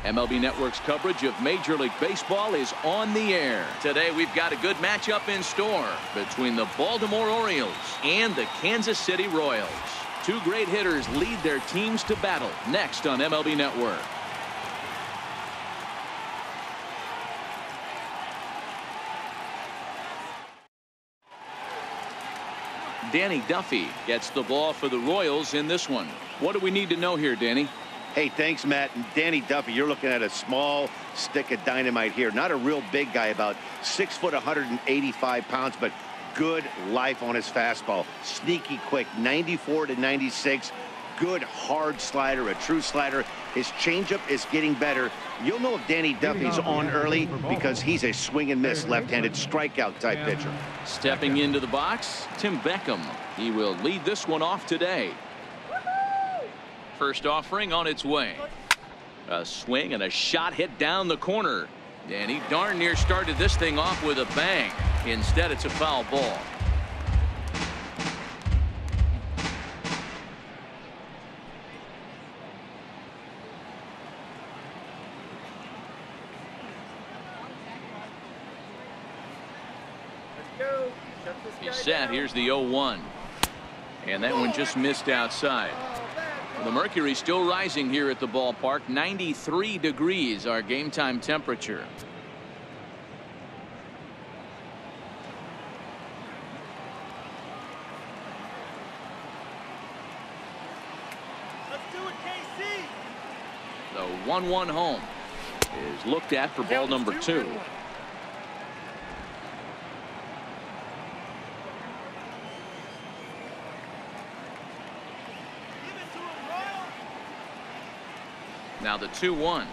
MLB Network's coverage of Major League Baseball is on the air. Today we've got a good matchup in store between the Baltimore Orioles and the Kansas City Royals. Two great hitters lead their teams to battle next on MLB Network. Danny Duffy gets the ball for the Royals in this one. What do we need to know here, Danny? Hey, thanks, Matt. And Danny Duffy, you're looking at a small stick of dynamite here. Not a real big guy, about 6 foot, 185 pounds, but good life on his fastball. Sneaky quick, 94 to 96. Good hard slider, a true slider. His changeup is getting better. You'll know if Danny Duffy's on early because he's a swing and miss left-handed strikeout type pitcher. Stepping into the box, Tim Beckham. He will lead this one off today. First offering on its way. A swing and a shot hit down the corner. And he darn near started this thing off with a bang. Instead, it's a foul ball. He's set. Here's the 0-1. And that one just missed outside. The mercury still rising here at the ballpark. 93 degrees, our game time temperature. Let's do it, KC. The 1-1 home is looked at for ball number 2. Now the 2-1.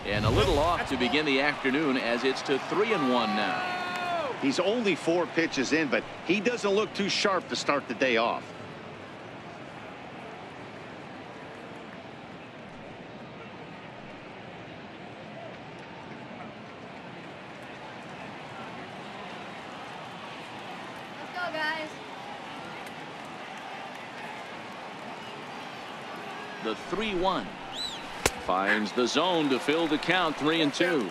And a little off to begin the afternoon as it's to 3-1 now. He's only 4 pitches in, but he doesn't look too sharp to start the day off. Let's go, guys. The 3-1. Finds the zone to fill the count. 3-2. 3-2.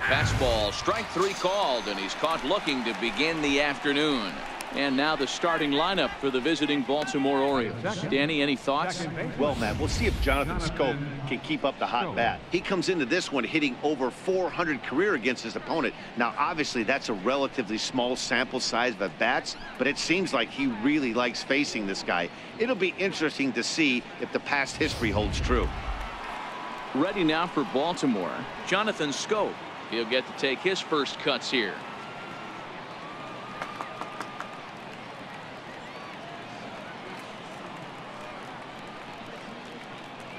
Fastball, strike 3 called, and he's caught looking to begin the afternoon. And now the starting lineup for the visiting Baltimore Orioles. Danny, any thoughts? Well, Matt, we'll see if Jonathan Scope can keep up the hot bat. He comes into this one hitting over 400 career against his opponent. Now, obviously, that's a relatively small sample size of at-bats, but it seems like he really likes facing this guy. It'll be interesting to see if the past history holds true. Ready now for Baltimore, Jonathan Scope. He'll get to take his first cuts here.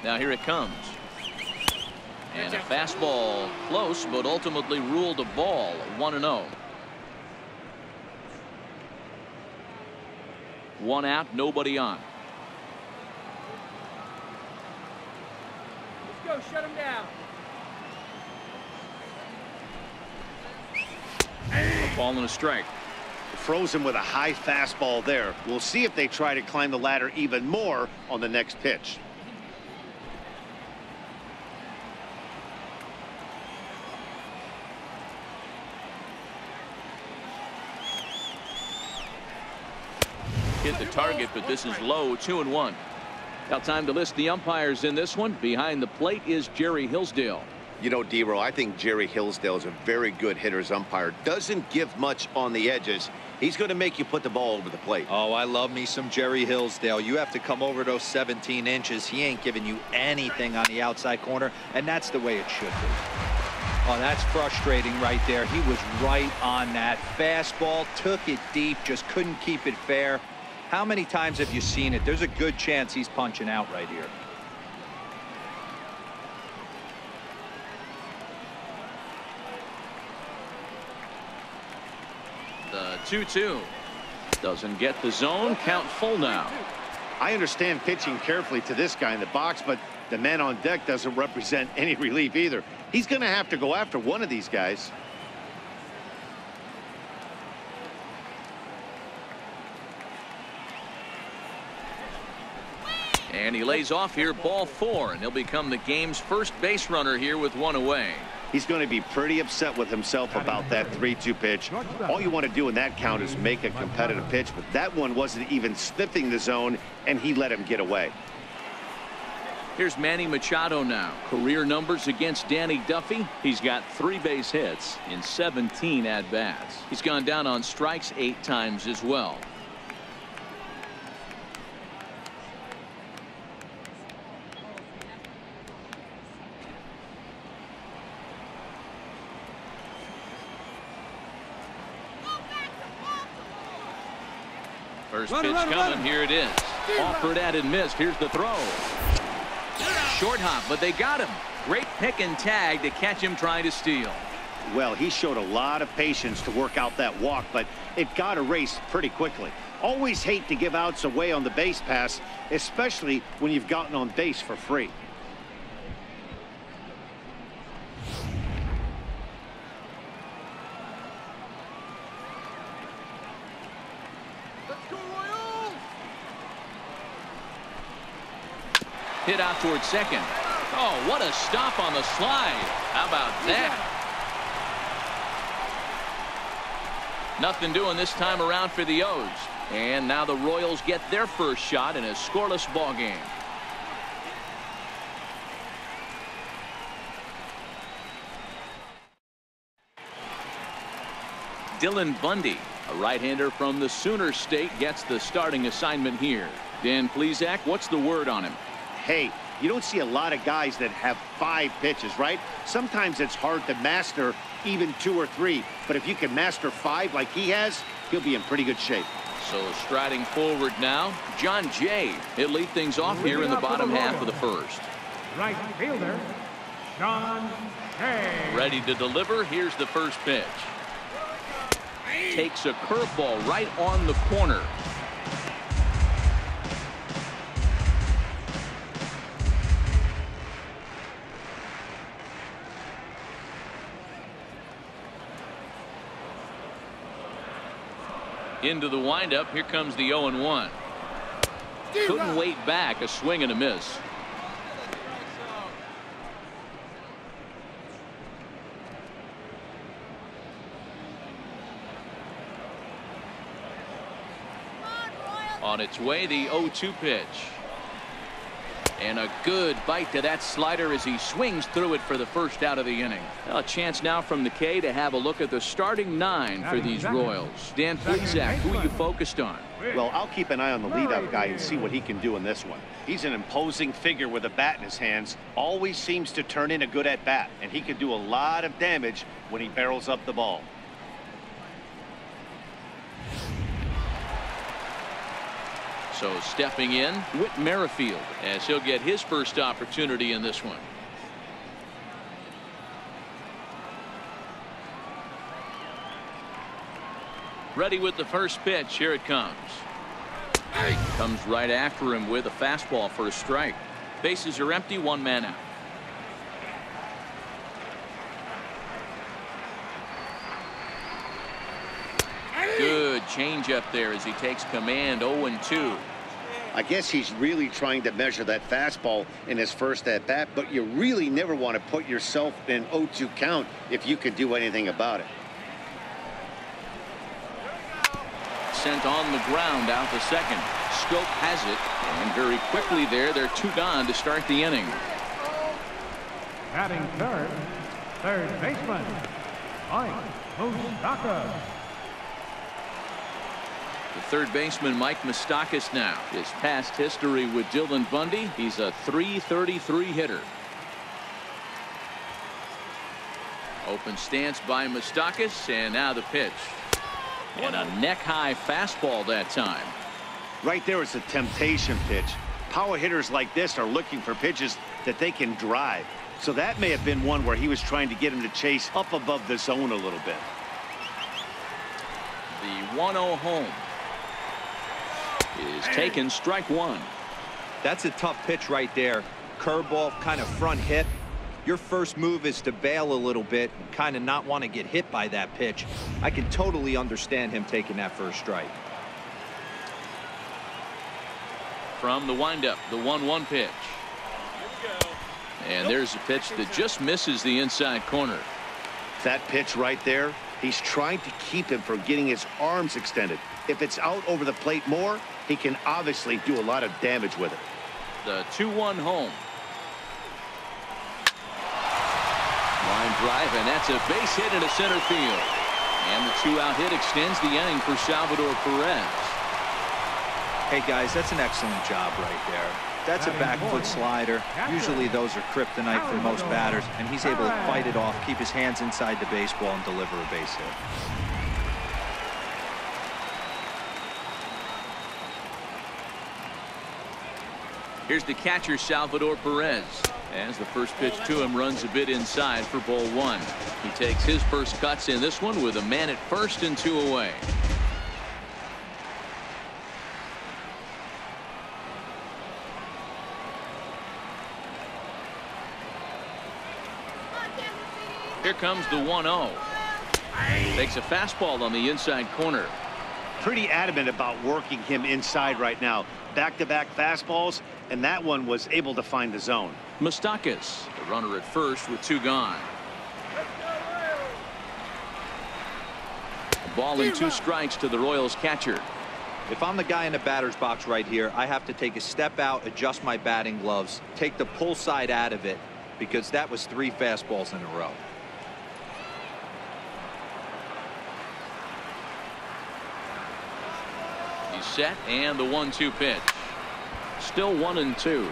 Now here it comes. And a fastball close, but ultimately ruled a ball. 1-0. 1 out, nobody on. Let's go, shut him down. A ball and a strike. Froze him with a high fastball there. We'll see if they try to climb the ladder even more on the next pitch. Hit the target, but this is low. 2-1. Now time to list the umpires in this one. Behind the plate is Jerry Hillsdale. You know, D-Row, I think Jerry Hillsdale is a very good hitter's umpire. Doesn't give much on the edges. He's going to make you put the ball over the plate. Oh, I love me some Jerry Hillsdale. You have to come over those 17 inches. He ain't giving you anything on the outside corner, and that's the way it should be. Oh, that's frustrating right there. He was right on that. Fastball, took it deep, just couldn't keep it fair. How many times have you seen it? There's a good chance he's punching out right here. The 2-2. Doesn't get the zone. Count full now. I understand pitching carefully to this guy in the box, but the man on deck doesn't represent any relief either. He's going to have to go after one of these guys. And he lays off here, ball 4, and he'll become the game's first base runner here with 1 away. He's going to be pretty upset with himself about that 3-2 pitch. All you want to do in that count is make a competitive pitch, but that one wasn't even sniffing the zone, and he let him get away. Here's Manny Machado now. Career numbers against Danny Duffy. He's got 3 base hits in 17 at-bats. He's gone down on strikes 8 times as well. First pitch coming. Here it is. Offered at and missed. Here's the throw. Short hop, but they got him. Great pick and tag to catch him trying to steal. Well, he showed a lot of patience to work out that walk, but it got erased pretty quickly. Always hate to give outs away on the base pass, especially when you've gotten on base for free. Hit out towards second. Oh, what a stop on the slide. How about that? Nothing doing this time around for the O's. And now the Royals get their first shot in a scoreless ball game. Dylan Bundy, a right-hander from the Sooner State, gets the starting assignment here. Dan Plesac, what's the word on him? Hey, you don't see a lot of guys that have 5 pitches, right? Sometimes it's hard to master even 2 or 3. But if you can master 5 like he has, he'll be in pretty good shape. So striding forward now, John Jay. He'll lead things off here in the bottom half of the first. Right fielder, John Jay. Ready to deliver. Here's the first pitch. Takes a curveball right on the corner. Into the windup. Here comes the 0-1. Couldn't wait back. A swing and a miss. On its way, the 0-2 pitch. And a good bite to that slider as he swings through it for the first out of the inning. A chance now from the K to have a look at the starting 9 for these Royals. Dan Plesac, who are you focused on? Well, I'll keep an eye on the leadoff guy and see what he can do in this one. He's an imposing figure with a bat in his hands. Always seems to turn in a good at-bat, and he can do a lot of damage when he barrels up the ball. So stepping in, Whit Merrifield, as he'll get his first opportunity in this one. Ready with the first pitch. Here it comes. Comes right after him with a fastball for a strike. Bases are empty, 1 man out. Good changeup there as he takes command. 0-2. I guess he's really trying to measure that fastball in his first at-bat, but you really never want to put yourself in 0-2 count if you could do anything about it. Sent on the ground out to second. Scope has it, and very quickly they're 2 gone to start the inning. Batting third baseman, Mike Moustakas. The third baseman, Mike Moustakas, now. His past history with Dylan Bundy, he's a .333 hitter. Open stance by Moustakas, and now the pitch. And a neck-high fastball that time. Right there is a temptation pitch. Power hitters like this are looking for pitches that they can drive. So that may have been one where he was trying to get him to chase up above the zone a little bit. The 1-0 home. is taken, strike one. That's a tough pitch right there. Curveball, kind of front hip. Your first move is to bail a little bit and kind of not want to get hit by that pitch. I can totally understand him taking that first strike. From the windup, the 1-1 pitch. And there's a pitch that just misses the inside corner. That pitch right there, he's trying to keep him from getting his arms extended. If it's out over the plate more, he can obviously do a lot of damage with it. The 2-1 home. Line drive, and that's a base hit into center field. And the 2-out hit extends the inning for Salvador Perez. Hey, guys, that's an excellent job right there. That's a back foot slider. Usually those are kryptonite for most batters, and he's able to fight it off, keep his hands inside the baseball, and deliver a base hit. Here's the catcher, Salvador Perez. As the first pitch to him runs a bit inside for ball one. He takes his first cuts in this one with a man at first and 2 away. Here comes the 1-0. Takes a fastball on the inside corner. Pretty adamant about working him inside right now. Back-to-back fastballs, and that one was able to find the zone. Moustakas, the runner at first with 2 gone. A ball and 2 strikes to the Royals catcher. If I'm the guy in the batter's box right here, I have to take a step out, adjust my batting gloves, take the pull side out of it, because that was 3 fastballs in a row. He's set, and the 1-2 pitch. Still 1-2.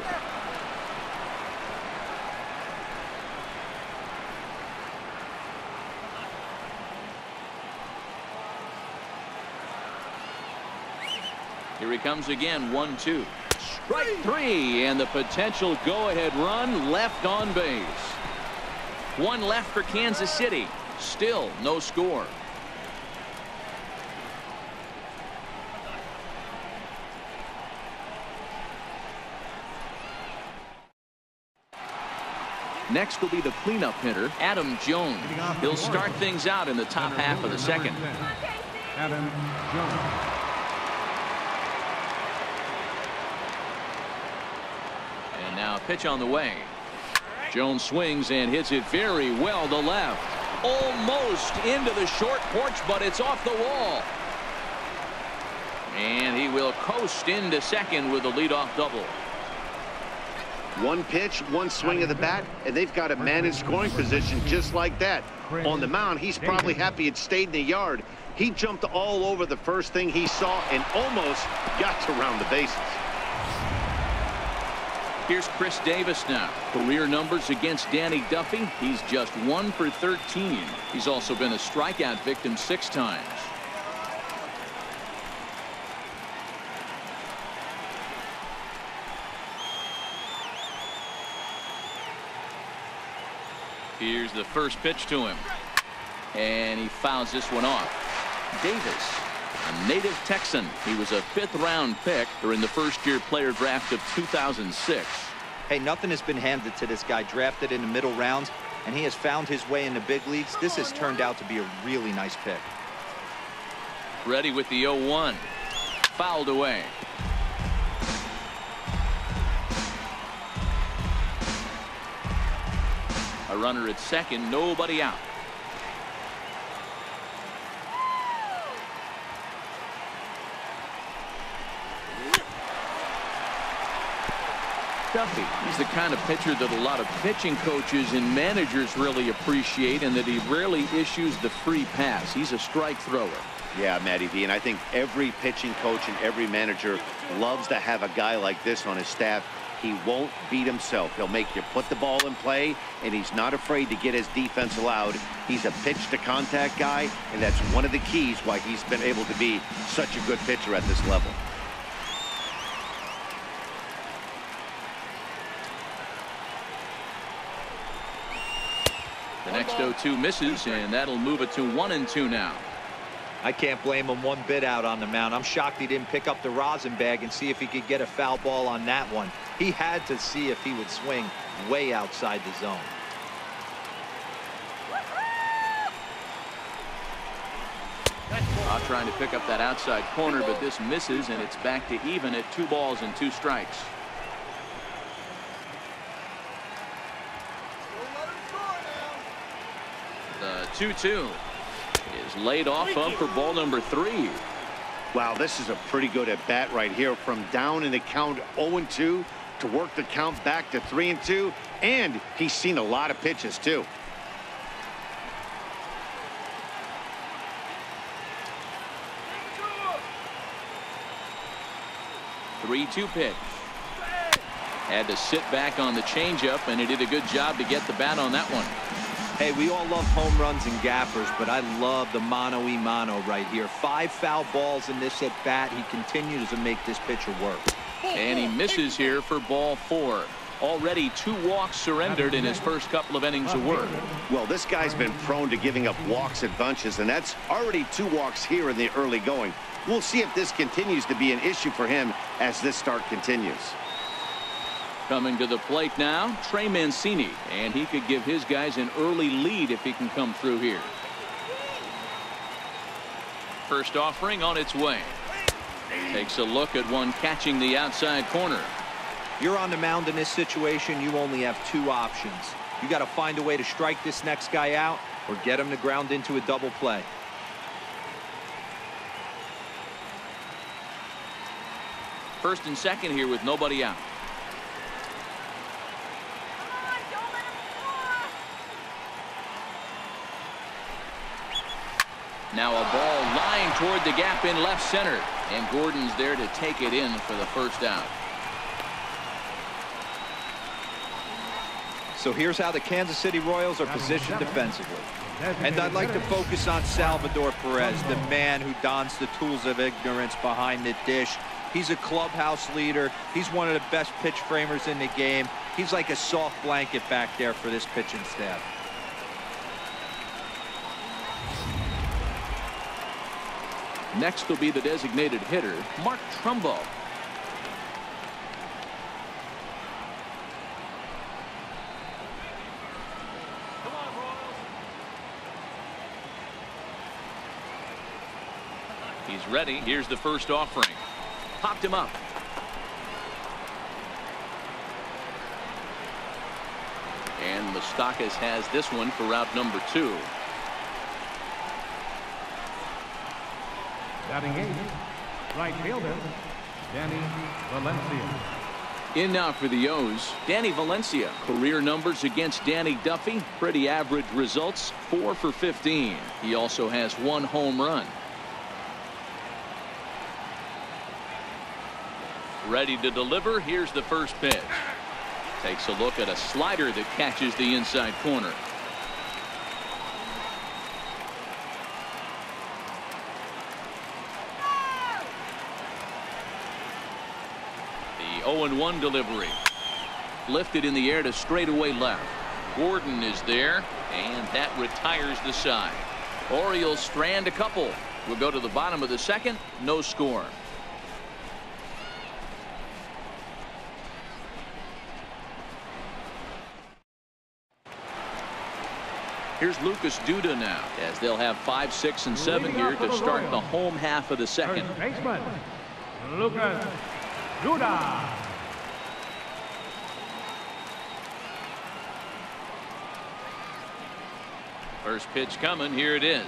Here he comes again, 1-2. Strike 3, and the potential go-ahead run left on base. 1 left for Kansas City. Still no score. Next will be the cleanup hitter, Adam Jones. He'll start things out in the top half of the second. Adam Jones. And now a pitch on the way. Jones swings and hits it very well to left. Almost into the short porch, but it's off the wall. And he will coast into second with a leadoff double. 1 pitch, 1 swing of the bat, and they've got a man in scoring position just like that. On the mound, he's probably happy it stayed in the yard. He jumped all over the first thing he saw and almost got to round the bases. Here's Chris Davis now. Career numbers against Danny Duffy. He's just 1 for 13. He's also been a strikeout victim 6 times. Here's the first pitch to him. And he fouls this one off. Davis, a native Texan. He was a 5th-round pick during the first-year player draft of 2006. Hey, nothing has been handed to this guy. Drafted in the middle rounds, and he has found his way in the big leagues. This has turned out to be a really nice pick. Ready with the 0-1. Fouled away. A runner at second, nobody out. Duffy, he's the kind of pitcher that a lot of pitching coaches and managers really appreciate, and that he rarely issues the free pass. He's a strike thrower. Yeah, Matty V, and I think every pitching coach and every manager loves to have a guy like this on his staff. He won't beat himself. He'll make you put the ball in play, and he's not afraid to get his defense allowed. He's a pitch-to-contact guy, and that's one of the keys why he's been able to be such a good pitcher at this level. The next 0-2 misses, and that'll move it to 1-2 now. I can't blame him one bit out on the mound. I'm shocked he didn't pick up the rosin bag and see if he could get a foul ball on that one. He had to see if he would swing way outside the zone. Trying to pick up that outside corner, but this misses, and it's back to even at 2 balls and 2 strikes. The 2-2 is laid off of for ball number 3. Wow, this is a pretty good at bat right here. From down in the count 0-2 to work the count back to 3-2, and he's seen a lot of pitches too. 3-2 pitch. Had to sit back on the changeup, and he did a good job to get the bat on that one. Hey, we all love home runs and gappers, but I love the mano-y-mano right here. 5 foul balls in this at bat. He continues to make this pitcher work. And he misses here for ball 4. Already 2 walks surrendered in his first couple of innings of work. Well, this guy's been prone to giving up walks at bunches, and that's already 2 walks here in the early going. We'll see if this continues to be an issue for him as this start continues. Coming to the plate now, Trey Mancini, and he could give his guys an early lead if he can come through here. First offering on its way. Takes a look at one catching the outside corner. You're on the mound in this situation. You only have 2 options. You got to find a way to strike this next guy out or get him to ground into a double play. First and second here with nobody out. Now a ball lying toward the gap in left center, and Gordon's there to take it in for the first out. So here's how the Kansas City Royals are positioned defensively. And I'd like to focus on Salvador Perez, the man who dons the tools of ignorance behind the dish. He's a clubhouse leader. He's one of the best pitch framers in the game. He's like a soft blanket back there for this pitching staff. Next will be the designated hitter, Mark Trumbo. He's ready. Here's the first offering. Popped him up. And Moustakas has this one for route number 2. Batting 8, right fielder, Danny Valencia. In now for the O's, Danny Valencia. Career numbers against Danny Duffy, pretty average results, 4 for 15. He also has 1 home run. Ready to deliver. Here's the first pitch. Takes a look at a slider that catches the inside corner. The 0-1 delivery. Lifted in the air to straightaway left. Gordon is there, and that retires the side. Orioles strand a couple. We'll go to the bottom of the second. No score. Here's Lucas Duda now, as they'll have 5, 6, and 7 here to start the home half of the second. First baseman, Lucas Duda. First pitch coming. Here it is.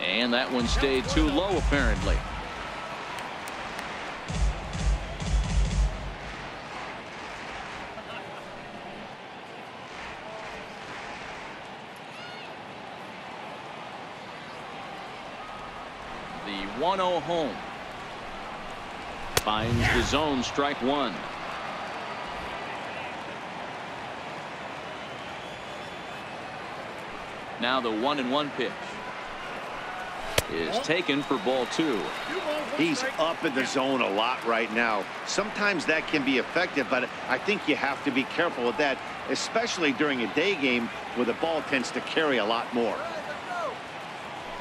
And that one stayed too low, apparently. The 1-0 home. Finds the zone, strike 1. Now the 1-1 pitch is taken for ball 2. He's up in the zone a lot right now. Sometimes that can be effective, but I think you have to be careful with that, especially during a day game where the ball tends to carry a lot more.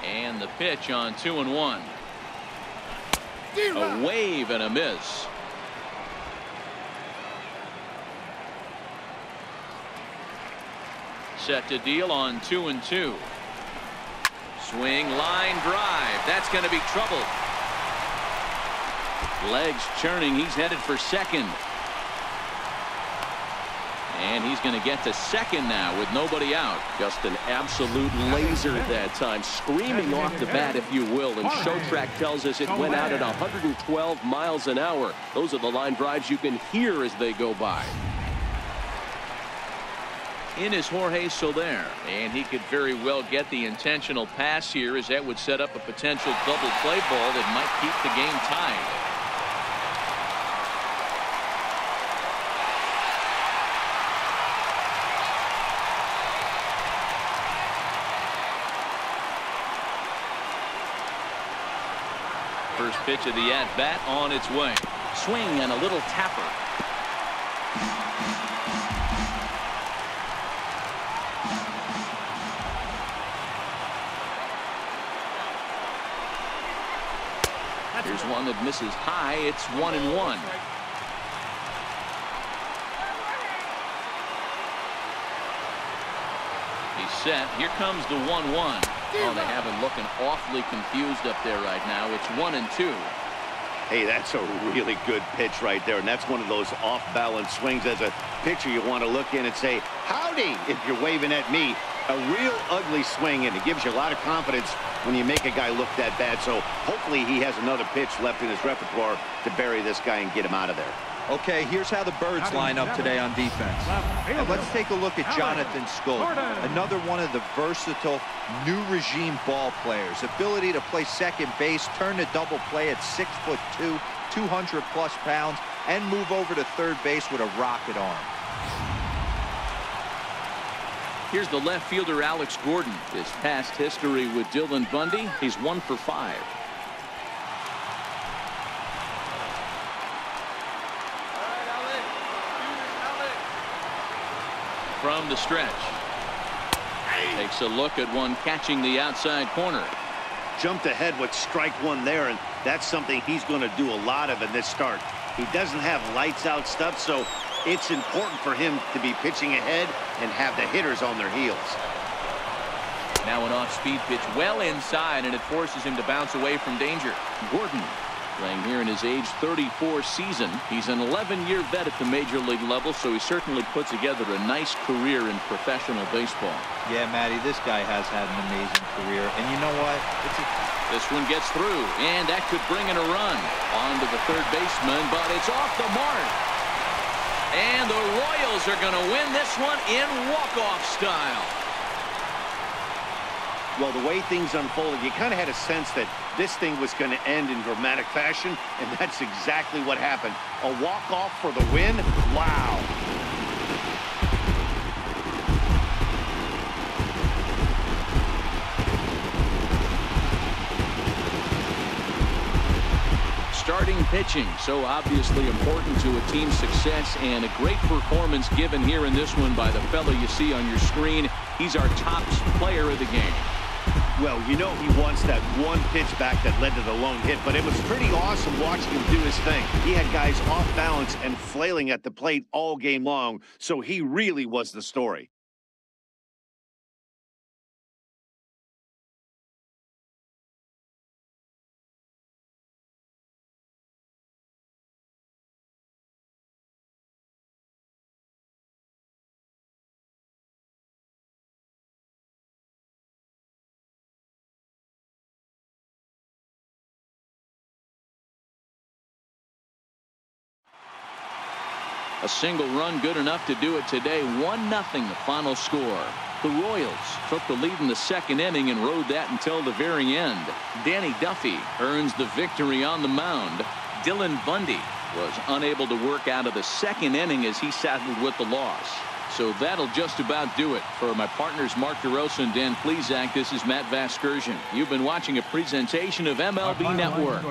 And the pitch on 2-1. A wave and a miss. Set to deal on 2-2. Swing, line drive. That's going to be trouble. Legs churning. He's headed for second. And he's going to get to second now with nobody out. Just an absolute laser that time, screaming off the bat, if you will. And Showtrack tells us it went out at 112 miles an hour. Those are the line drives you can hear as they go by. In is Jorge Soler, and he could very well get the intentional pass here, as that would set up a potential double play ball that might keep the game tied. First pitch of the at-bat on its way. Swing and a little tapper. Here's one that misses high. It's 1-1. He's set. Here comes the 1-1. Oh, they have him looking awfully confused up there right now. It's 1-2. Hey, that's a really good pitch right there, and that's one of those off-balance swings. As a pitcher, you want to look in and say, howdy, if you're waving at me. A real ugly swing, and it gives you a lot of confidence when you make a guy look that bad. So hopefully he has another pitch left in his repertoire to bury this guy and get him out of there. Okay, here's how the Birds line up today on defense. And let's take a look at Jonathan Schoop, another one of the versatile new regime ball players. Ability to play second base, turn to double play at 6'2", 200+ pounds, and move over to third base with a rocket arm. Here's the left fielder, Alex Gordon. His past history with Dylan Bundy, he's 1 for 5. From the stretch. Takes a look at one catching the outside corner. Jumped ahead with strike one there, and that's something he's going to do a lot of in this start. He doesn't have lights out stuff, so it's important for him to be pitching ahead and have the hitters on their heels. Now an off-speed pitch well inside, and it forces him to bounce away from danger. Gordon playing here in his age 34 season. He's an 11-year vet at the major league level, so he certainly put together a nice career in professional baseball. Yeah, Matty, this guy has had an amazing career, and you know what? This one gets through, and that could bring in a run. On to the third baseman, but it's off the mark. And the Royals are going to win this one in walk-off style. Well, the way things unfolded, you kind of had a sense that this thing was going to end in dramatic fashion, and that's exactly what happened. A walk-off for the win? Wow. Starting pitching, so obviously important to a team's success, and a great performance given here in this one by the fellow you see on your screen. He's our top player of the game. Well, you know he wants that one pitch back that led to the lone hit, but it was pretty awesome watching him do his thing. He had guys off balance and flailing at the plate all game long, so he really was the story. A single run good enough to do it today. 1-0 the final score. The Royals took the lead in the second inning and rode that until the very end. Danny Duffy earns the victory on the mound. Dylan Bundy was unable to work out of the second inning as he saddled with the loss. So that'll just about do it. For my partners Mark DeRosa and Dan Plesac, this is Matt Vasgersian. You've been watching a presentation of MLB Network.